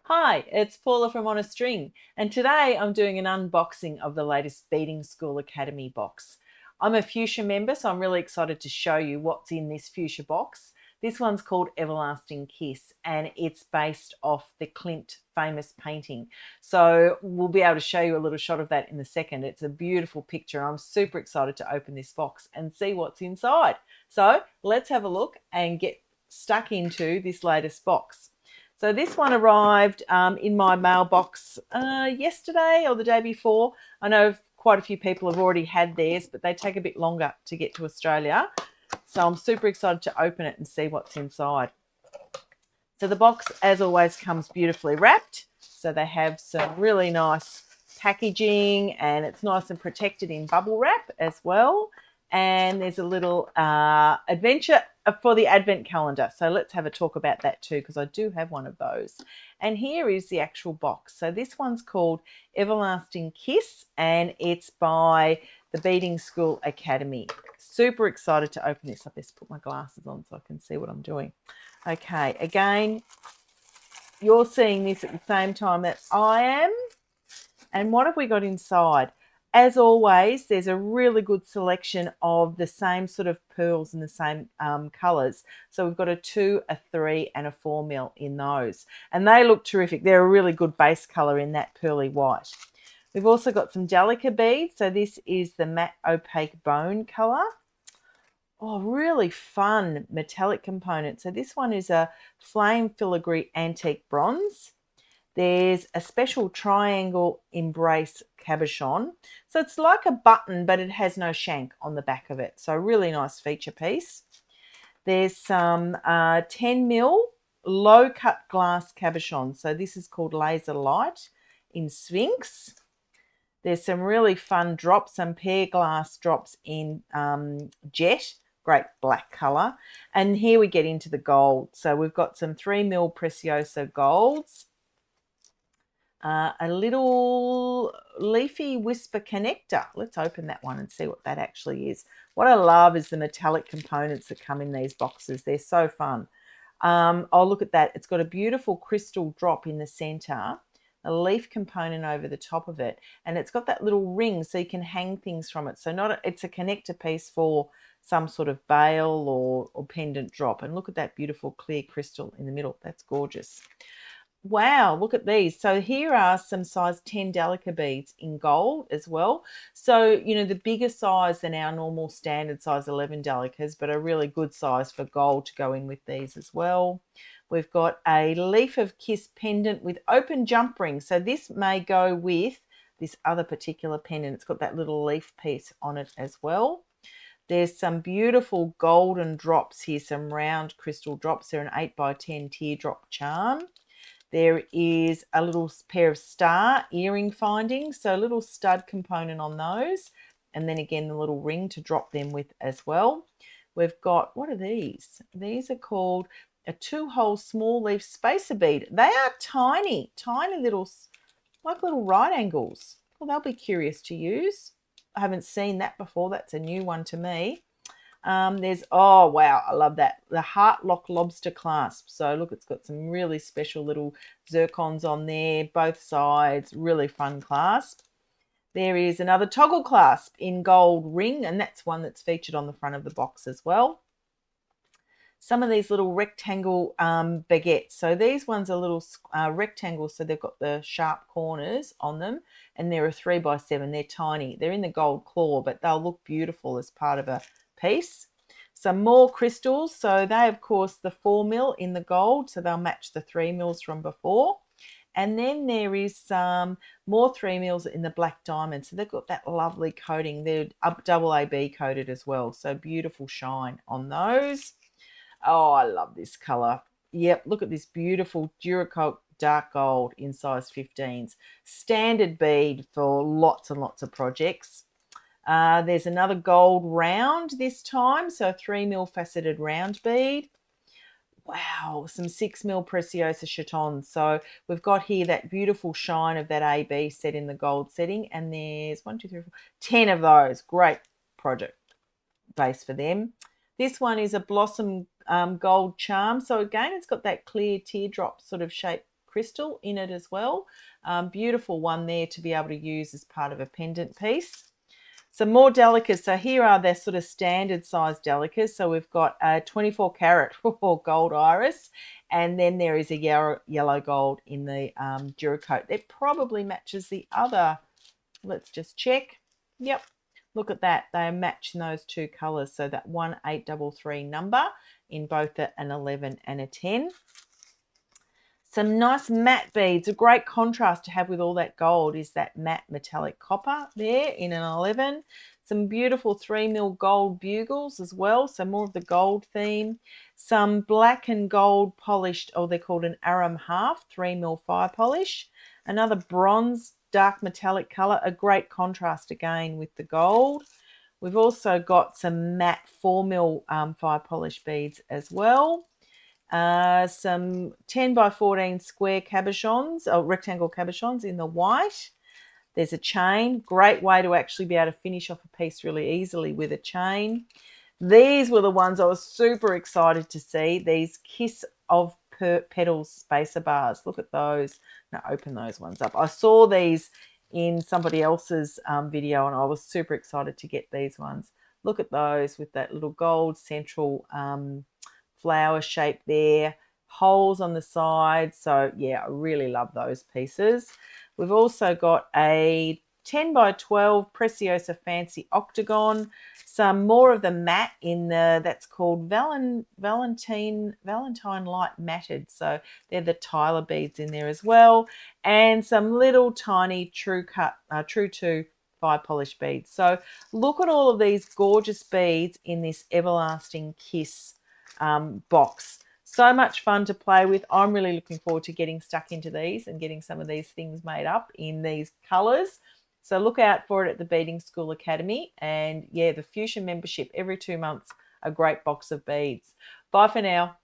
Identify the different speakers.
Speaker 1: Hi, it's Paula from On a String, and today I'm doing an unboxing of the latest Beading School Academy box. I'm a Fuschia member, so I'm really excited to show you what's in this Fuschia box. This one's called Everlasting Kiss, and it's based off the Klimt famous painting. So we'll be able to show you a little shot of that in a second. It's a beautiful picture. I'm super excited to open this box and see what's inside. So let's have a look and get stuck into this latest box. So this one arrived in my mailbox yesterday or the day before. I know quite a few people have already had theirs, but they take a bit longer to get to Australia. So I'm super excited to open it and see what's inside. So the box, as always, comes beautifully wrapped. So they have some really nice packaging, and it's nice and protected in bubble wrap as well. And there's a little adventure for the advent calendar. So let's have a talk about that too, because I do have one of those. And here is the actual box. So this one's called Everlasting Kiss, and it's by the Beading School Academy. Super excited to open this. I best put my glasses on so I can see what I'm doing. Okay, again, you're seeing this at the same time that I am. And what have we got inside? As always, there's a really good selection of the same sort of pearls in the same colours. So we've got a 2, a 3 and a 4 mil in those. And they look terrific. They're a really good base colour in that pearly white. We've also got some Delica beads. So this is the matte opaque bone colour. Oh, really fun metallic component. So this one is a flame filigree antique bronze. There's a special triangle embrace cabochon. So it's like a button, but it has no shank on the back of it. So really nice feature piece. There's some 10 mil low cut glass cabochon. So this is called Laser Light in Sphinx. There's some really fun drops, some pear glass drops in jet, great black colour. And here we get into the gold. So we've got some 3 mil Preciosa golds, a little leafy whisper connector. Let's open that one and see what that actually is. What I love is the metallic components that come in these boxes. They're so fun. Oh, look at that. It's got a beautiful crystal drop in the center, a leaf component over the top of it, and it's got that little ring so you can hang things from it. So it's a connector piece for some sort of bail or pendant drop. And look at that beautiful clear crystal in the middle. That's gorgeous. Wow, look at these. So here are some size 10 Delica beads in gold as well. So, the bigger size than our normal standard size 11 Delicas, but a really good size for gold to go in with these as well. We've got a leaf of kiss pendant with open jump ring. So this may go with this other particular pendant. It's got that little leaf piece on it as well. There's some beautiful golden drops here, some round crystal drops. They're an 8x10 teardrop charm. There is a little pair of star earring findings, so a little stud component on those, and then again the little ring to drop them with as well. We've got, what are these? These are called a 2-hole small leaf spacer bead. They are tiny, tiny little, like little right angles. Well, they'll be curious to use. I haven't seen that before. That's a new one to me. There's, oh wow, I love that, the heart lock lobster clasp. So look, it's got some really special little zircons on there, both sides, really fun clasp. There is another toggle clasp in gold ring, and that's one that's featured on the front of the box as well. Some of these little rectangle baguettes. So these ones are little rectangles, so they've got the sharp corners on them, and they're a 3x7. They're tiny. They're in the gold claw, but they'll look beautiful as part of a piece. Some more crystals. So they, of course, the 4 mil in the gold, so they'll match the 3 mils from before. And then there is some more 3 mils in the black diamond. So they've got that lovely coating. They're up double AB coated as well. So beautiful shine on those. Oh, I love this color. Yep, look at this beautiful Duracoat dark gold in size 15s. Standard bead for lots and lots of projects. There's another gold round this time, so a 3 mil faceted round bead. Wow, some 6 mil Preciosa chatons. So we've got here that beautiful shine of that AB set in the gold setting, and there's 1, 2, 3, 4, 10 of those. Great project base for them. This one is a blossom gold charm. So again, it's got that clear teardrop sort of shape crystal in it as well. Beautiful one there to be able to use as part of a pendant piece. Some more delicas. So here are their sort of standard size delicas. So we've got a 24 carat gold iris, and then there is a yellow gold in the Duracoat. It probably matches the other. Let's just check. Yep. Look at that. They are matching those two colours. So that 1833 number in both an 11 and a 10. Some nice matte beads. A great contrast to have with all that gold is that matte metallic copper there in an 11. Some beautiful 3mm gold bugles as well, so more of the gold theme. Some black and gold polished, they're called an Aram half, 3mm fire polish. Another bronze dark metallic colour, a great contrast again with the gold. We've also got some matte 4mm fire polish beads as well. Some 10 by 14 square cabochons, or rectangle cabochons in the white. There's a chain, great way to actually be able to finish off a piece really easily with a chain. These were the ones I was super excited to see, these Kiss of Petals spacer bars. Look at those. Now open those ones up. I saw these in somebody else's video and I was super excited to get these ones. Look at those with that little gold central flower shape there, holes on the side. So yeah, I really love those pieces. We've also got a 10 by 12 Preciosa Fancy Octagon, some more of the matte in the, that's called Valentine Light Matted. So they're the Tyler beads in there as well, and some little tiny True 2 fire polish beads. So look at all of these gorgeous beads in this Everlasting Kiss box. So much fun to play with. I'm really looking forward to getting stuck into these and getting some of these things made up in these colours. So look out for it at the Beading School Academy. And yeah, the Fuschia membership every 2 months, a great box of beads. Bye for now.